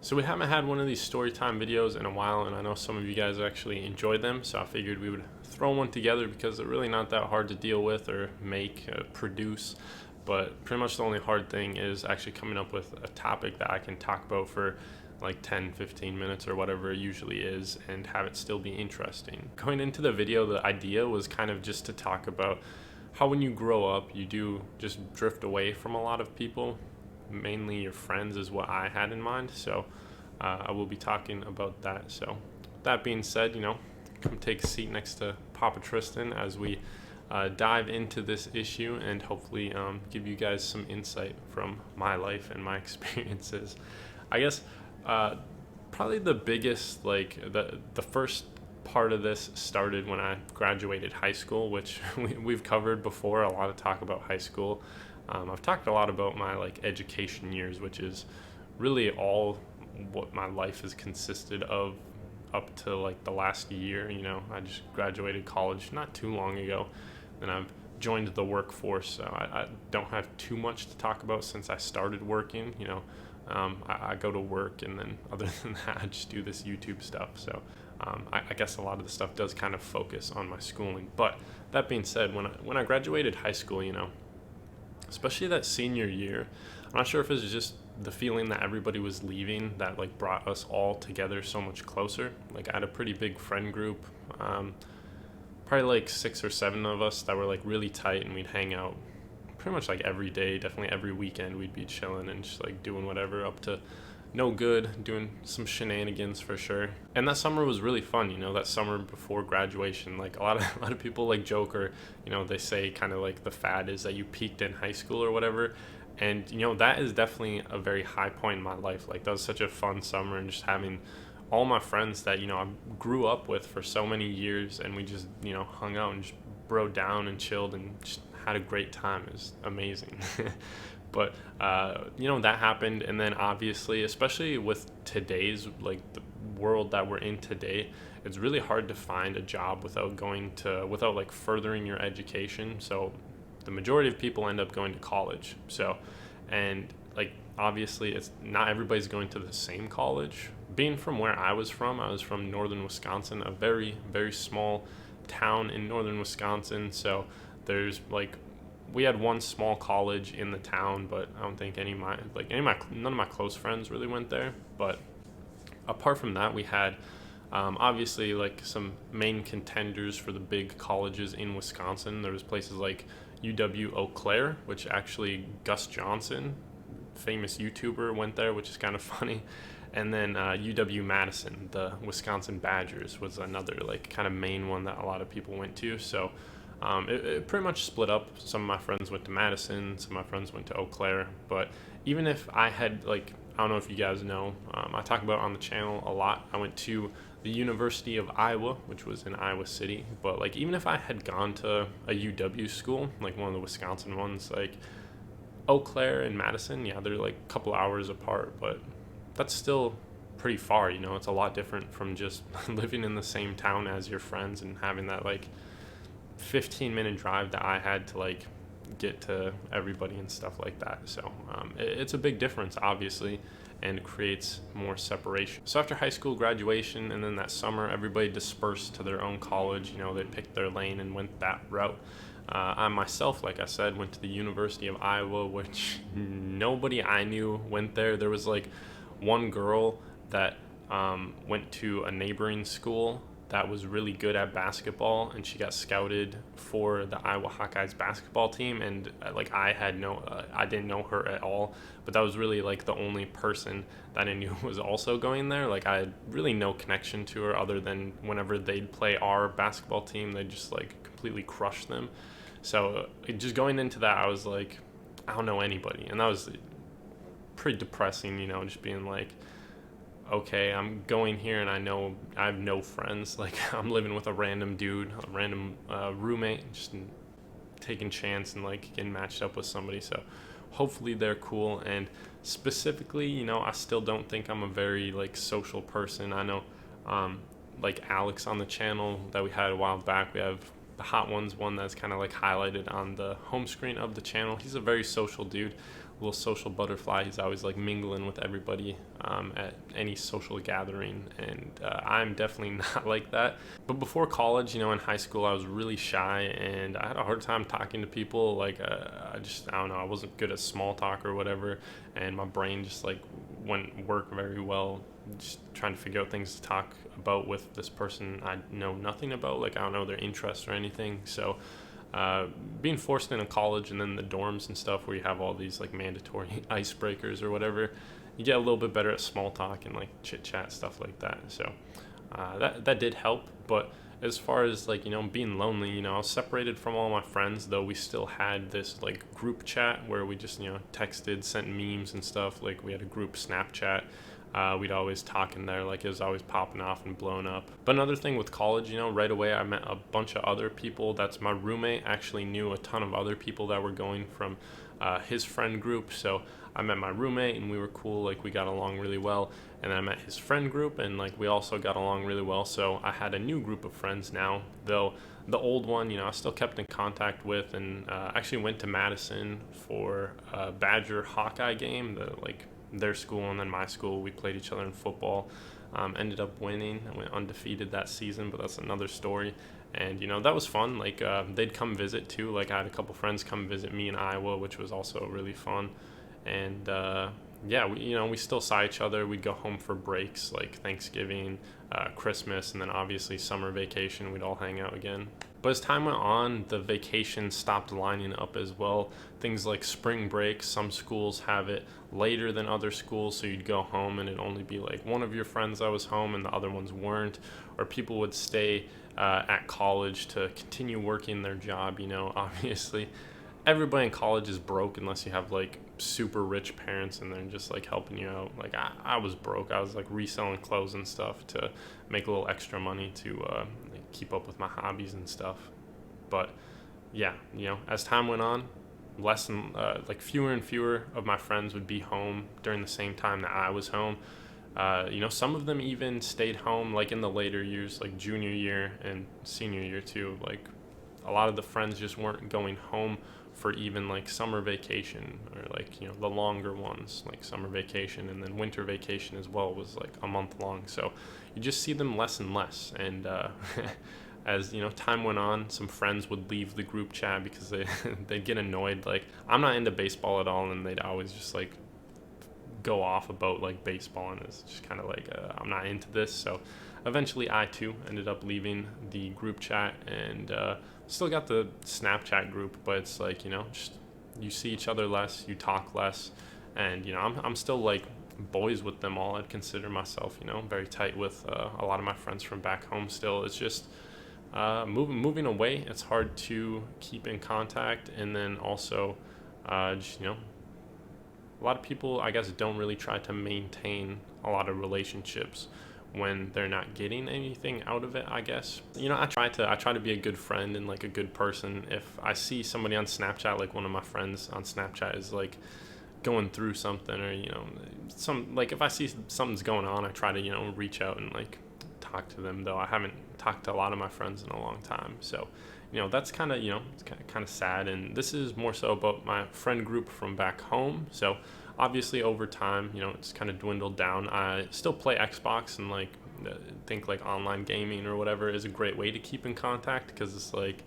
So we haven't had one of these story time videos in a while, and I know some of you guys actually enjoyed them, so I figured we would throw one together because they're really not that hard to deal with or make, produce. But pretty much the only hard thing is actually coming up with a topic that I can talk about for like 10, 15 minutes or whatever it usually is and have it still be interesting. Going into the video, the idea was kind of just to talk about how when you grow up, you do just drift away from a lot of people. Mainly your friends is what I had in mind, so I will be talking about that. So that being said, come take a seat next to Papa Tristan as we dive into this issue and hopefully give you guys some insight from my life and my experiences. I guess probably the biggest, the first part of this started when I graduated high school, which we've covered before, a lot of talk about high school. I've talked a lot about my education years, which is really all what my life has consisted of up to the last year. I just graduated college not too long ago, and I've joined the workforce, so I don't have too much to talk about since I started working. I go to work, and then other than that, I just do this YouTube stuff. So I guess a lot of the stuff does kind of focus on my schooling. But that being said, when I graduated high school, especially that senior year, I'm not sure if it was just the feeling that everybody was leaving that brought us all together so much closer. I had a pretty big friend group, probably 6 or 7 of us that were really tight, and we'd hang out pretty much every day, definitely every weekend. We'd be chilling and just doing whatever up to no good, doing some shenanigans for sure. And that summer was really fun. That summer before graduation, a lot of people joke, or they say kind of the fad is that you peaked in high school or whatever. And that is definitely a very high point in my life. That was such a fun summer, and just having all my friends that I grew up with for so many years, and we just hung out and just broke down and chilled and just had a great time. It was amazing. But that happened, and then obviously, especially with today's the world that we're in today, it's really hard to find a job without furthering your education. So the majority of people end up going to college. So, and obviously, it's not everybody's going to the same college. Being from where I was from northern Wisconsin, a very, very small town in northern Wisconsin. So there's we had one small college in the town, but I don't think none of my close friends really went there. But apart from that, we had obviously some main contenders for the big colleges in Wisconsin. There was places like UW Eau Claire, which actually Gus Johnson, famous YouTuber, went there, which is kind of funny. And then UW Madison, the Wisconsin Badgers, was another kind of main one that a lot of people went to. So it pretty much split up. Some of my friends went to Madison, some of my friends went to Eau Claire. But even if I had, I don't know if you guys know, I talk about it on the channel a lot. I went to the University of Iowa, which was in Iowa City. But even if I had gone to a UW school, one of the Wisconsin ones, Eau Claire and Madison, yeah, they're a couple hours apart, but that's still pretty far. It's a lot different from just living in the same town as your friends and having that 15-minute drive that I had to get to everybody and stuff like that. So it's a big difference, obviously, and it creates more separation. So after high school graduation and then that summer, everybody dispersed to their own college. They picked their lane and went that route. I myself, like I said, went to the University of Iowa, which nobody I knew went there. There was one girl that went to a neighboring school that was really good at basketball, and she got scouted for the Iowa Hawkeyes basketball team. And I didn't know her at all, but that was really the only person that I knew was also going there. I had really no connection to her other than whenever they'd play our basketball team, they'd just completely crush them. So just going into that, I was I don't know anybody, and that was pretty depressing, just being okay, I'm going here and I have no friends. I'm living with a random dude, a random roommate, just taking chance and getting matched up with somebody. So hopefully they're cool. And specifically, I still don't think I'm a very social person. I know Alex on the channel that we had a while back, we have the Hot Ones one that's kind of highlighted on the home screen of the channel. He's a very social dude. little social butterfly. He's always like mingling with everybody at any social gathering, and I'm definitely not like that. But before college, in high school, I was really shy, and I had a hard time talking to people. Like I don't know, I wasn't good at small talk or whatever, and my brain just like wouldn't work very well. Just trying to figure out things to talk about with this person I know nothing about. Like I don't know their interests or anything. So being forced into college and then the dorms and stuff where you have all these like mandatory icebreakers or whatever, you get a little bit better at small talk and like chit chat, stuff like that. So that did help. But as far as like being lonely, I was separated from all my friends, though we still had this like group chat where we just texted, sent memes and stuff. Like we had a group Snapchat. We'd always talk in there, like it was always popping off and blowing up. But another thing with college, right away I met a bunch of other people. That's my roommate actually knew a ton of other people that were going from his friend group. So I met my roommate and we were cool, like we got along really well. And then I met his friend group and like we also got along really well. So I had a new group of friends now, though the old one, I still kept in contact with, and actually went to Madison for a Badger Hawkeye game, their school and then my school. We played each other in football, ended up winning. I went undefeated that season, but that's another story. And that was fun. Like they'd come visit too. Like I had a couple friends come visit me in Iowa, which was also really fun. And we still saw each other. We'd go home for breaks like Thanksgiving, Christmas, and then obviously summer vacation. We'd all hang out again. But as time went on, the vacations stopped lining up as well. Things like spring break, some schools have it later than other schools, so you'd go home and it'd only be like one of your friends that was home and the other ones weren't. Or people would stay at college to continue working their job. Obviously everybody in college is broke unless you have like super rich parents and they're just like helping you out. Like I was broke. I was like reselling clothes and stuff to make a little extra money to keep up with my hobbies and stuff. But yeah, as time went on, less and fewer and fewer of my friends would be home during the same time that I was home. Some of them even stayed home like in the later years, like junior year and senior year too. Like a lot of the friends just weren't going home for even like summer vacation or like the longer ones, like summer vacation, and then winter vacation as well was like a month long. So you just see them less and less. And as time went on, some friends would leave the group chat because they'd get annoyed. Like I'm not into baseball at all, and they'd always just like go off about like baseball, and it's just kind of like I'm not into this. So eventually I too ended up leaving the group chat, and still got the Snapchat group, but it's like just you see each other less, you talk less, and I'm still like boys with them all. I'd consider myself very tight with a lot of my friends from back home still. It's just moving away, it's hard to keep in contact. And then also just a lot of people, I guess, don't really try to maintain a lot of relationships when they're not getting anything out of it, I guess. I try to be a good friend and like a good person. If I see somebody on Snapchat, like one of my friends on Snapchat is like going through something, or if I see something's going on, I try to reach out and like talk to them, though I haven't talked to a lot of my friends in a long time. So that's kind of it's kind of sad. And this is more so about my friend group from back home. So obviously over time it's kind of dwindled down. I still play Xbox, and like think like online gaming or whatever is a great way to keep in contact, because it's like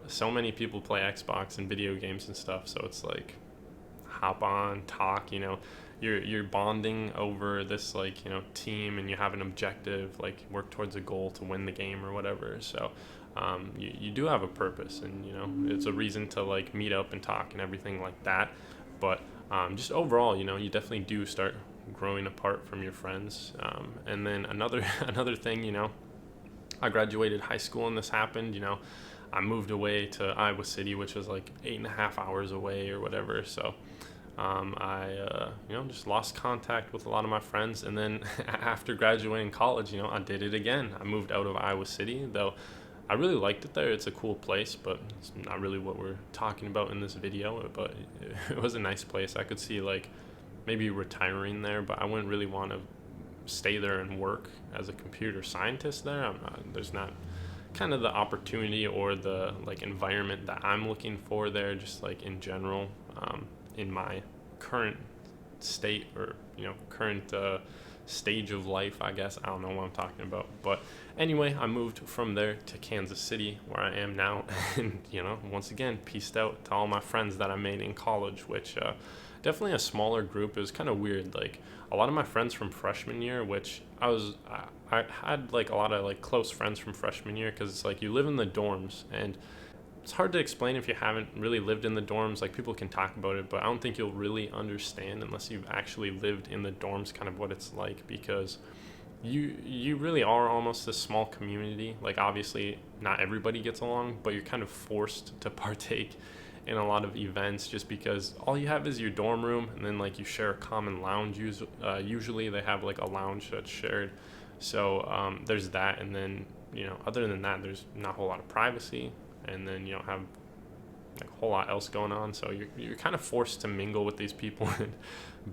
so many people play Xbox and video games and stuff. So it's like hop on, talk, you're bonding over this like team, and you have an objective, like work towards a goal to win the game or whatever. So you do have a purpose, and it's a reason to like meet up and talk and everything like that. But just overall, you definitely do start growing apart from your friends. And then another thing, I graduated high school and this happened. I moved away to Iowa City, which was like 8.5 hours away or whatever. So I just lost contact with a lot of my friends. And then after graduating college, I did it again. I moved out of Iowa City, though I really liked it there. It's a cool place, but it's not really what we're talking about in this video. But it was a nice place. I could see like maybe retiring there, but I wouldn't really want to stay there and work as a computer scientist there. There's not kind of the opportunity or the like environment that I'm looking for there, just like in general, in my current state, or current stage of life, I guess. I don't know what I'm talking about. But anyway, I moved from there to Kansas City, where I am now. And once again, peaced out to all my friends that I made in college, which definitely a smaller group. It was kind of weird. Like, a lot of my friends from freshman year, which I had like a lot of like close friends from freshman year, because it's like you live in the dorms, and it's hard to explain if you haven't really lived in the dorms. Like, people can talk about it, but I don't think you'll really understand unless you've actually lived in the dorms, kind of what it's like, because you really are almost this small community. Like, obviously not everybody gets along, but you're kind of forced to partake in a lot of events, just because all you have is your dorm room, and then like you share a common lounge. Usually they have like a lounge that's shared, so there's that. And then other than that, there's not a whole lot of privacy, and then you don't have like a whole lot else going on, so you're kind of forced to mingle with these people and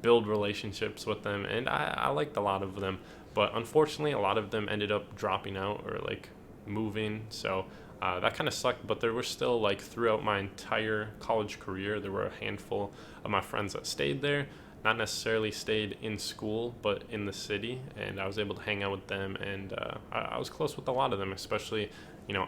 build relationships with them. And I liked a lot of them, but unfortunately a lot of them ended up dropping out or like moving, so that kind of sucked. But there were still, like, throughout my entire college career, there were a handful of my friends that stayed there, not necessarily stayed in school, but in the city, and I was able to hang out with them. And I was close with a lot of them, especially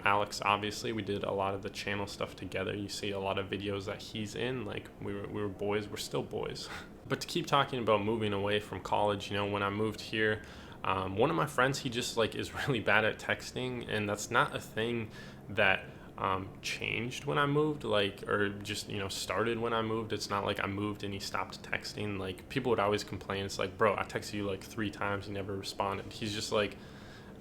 Alex. Obviously, we did a lot of the channel stuff together. You see a lot of videos that he's in. Like, we were boys. We're still boys. But to keep talking about moving away from college, when I moved here, one of my friends, he just like is really bad at texting, and that's not a thing that changed when I moved, like, or just started when I moved. It's not like I moved and he stopped texting. Like, people would always complain. It's like, bro, I texted you like 3 times, you never responded. He's just like,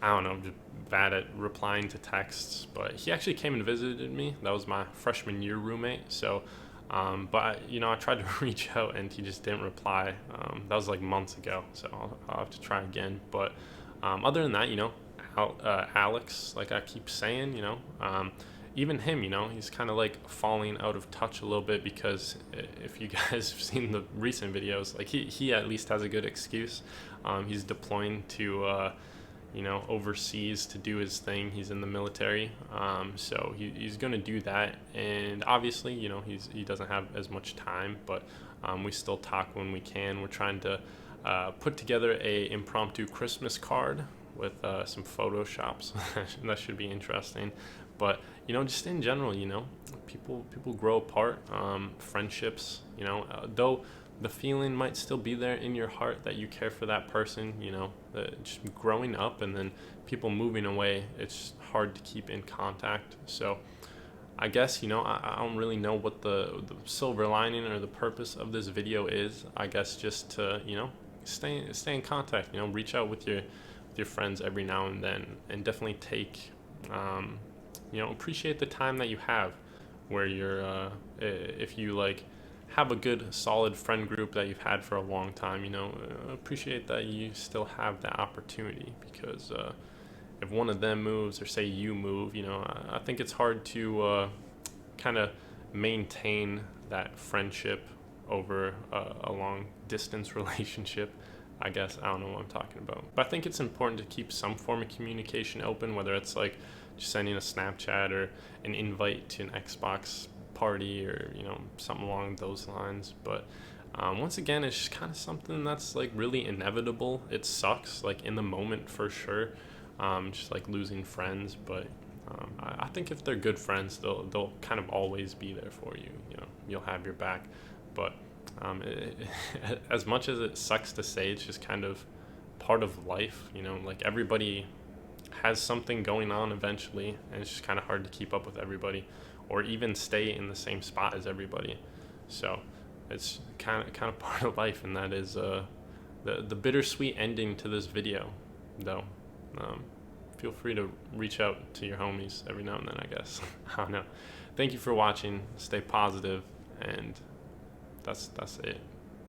I don't know, just bad at replying to texts. But he actually came and visited me. That was my freshman year roommate. So but I tried to reach out, and he just didn't reply. That was like months ago, so I'll have to try again. But other than that, Alex, like I keep saying, even him, he's kind of like falling out of touch a little bit, because if you guys have seen the recent videos, like he at least has a good excuse. He's deploying to overseas to do his thing. He's in the military, so he's going to do that. And obviously, he doesn't have as much time, but we still talk when we can. We're trying to put together a impromptu Christmas card with some photoshops. That should be interesting. But just in general, people grow apart. Friendships, though the feeling might still be there in your heart that you care for that person, just growing up and then people moving away, it's hard to keep in contact. So I guess, I don't really know what the silver lining or the purpose of this video is. I guess just to, stay in contact, reach out with your friends every now and then, and definitely take, appreciate the time that you have, where you're, if you like have a good solid friend group that you've had for a long time, appreciate that you still have that opportunity, because if one of them moves, or say you move, I think it's hard to kind of maintain that friendship over a long distance relationship. I guess I don't know what I'm talking about, but I think it's important to keep some form of communication open, whether it's like just sending a Snapchat or an invite to an Xbox party, or something along those lines. But once again, it's just kind of something that's like really inevitable. It sucks, like in the moment, for sure, just like losing friends. But I think if they're good friends, they'll kind of always be there for you. You'll have your back. But as much as it sucks to say, it's just kind of part of life. Like, everybody has something going on eventually, and it's just kind of hard to keep up with everybody, or even stay in the same spot as everybody. So it's kind of part of life, and that is the bittersweet ending to this video, though. Feel free to reach out to your homies every now and then, I guess. I don't know. Thank you for watching. Stay positive, and that's it.